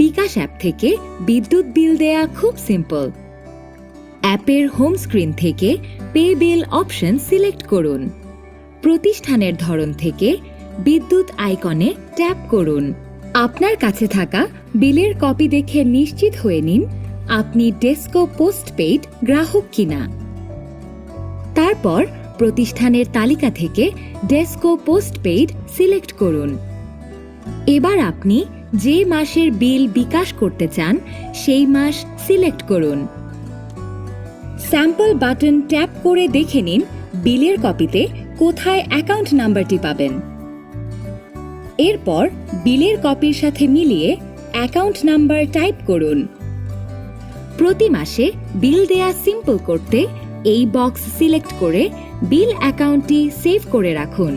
বিকাশ app থেকে বিদ্যুৎ বিল দেয়া খুব সিম্পল। অ্যাপের হোম স্ক্রিন থেকে পে বিল অপশন সিলেক্ট করুন। প্রতিষ্ঠানের ধরন থেকে বিদ্যুৎ আইকনে ট্যাপ করুন। আপনার কাছে থাকা বিলের কপি দেখে নিশ্চিত হয়ে নিন আপনি ডেসকো পোস্টপেইড গ্রাহক কিনা। তারপর প্রতিষ্ঠানের তালিকা থেকে ডেসকো পোস্টপেইড সিলেক্ট করুন। এবার আপনি যে মাসের বিল বিকাশ করতে চান সেই মাস সিলেক্ট করুন। স্যাম্পল বাটন ট্যাপ করে দেখে নিন বিলের কপিতে কোথায় অ্যাকাউন্ট নাম্বারটি পাবেন। এরপর বিলের কপির সাথে মিলিয়ে অ্যাকাউন্ট নাম্বার টাইপ করুন। প্রতি মাসে বিল দেয়া সিম্পল করতে এই বক্স সিলেক্ট করে বিল অ্যাকাউন্টটি সেভ করে রাখুন।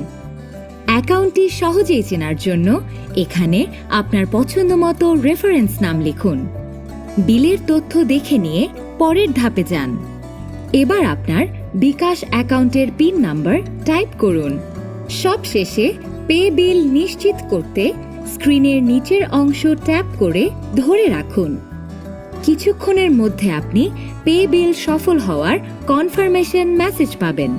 অ্যাকাউন্টটি সহজেই চেনার জন্য এখানে আপনার পছন্দমতো রেফারেন্স নাম লিখুন। বিলের তথ্য দেখে নিয়ে পরের ধাপে যান। এবার আপনার বিকাশ অ্যাকাউন্টের পিন নাম্বার টাইপ করুন। সবশেষে পে বিল নিশ্চিত করতে স্ক্রিনের নিচের অংশ ট্যাপ করে ধরে রাখুন। কিছুক্ষণের মধ্যে আপনি পে বিল সফল হওয়ার কনফার্মেশন মেসেজ পাবেন।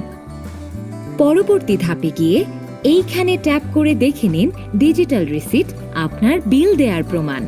পরবর্তী ধাপে গিয়ে এইখানে ট্যাপ করে দেখে নিন ডিজিটাল রিসিট আপনার বিল দেয়ার প্রমাণ।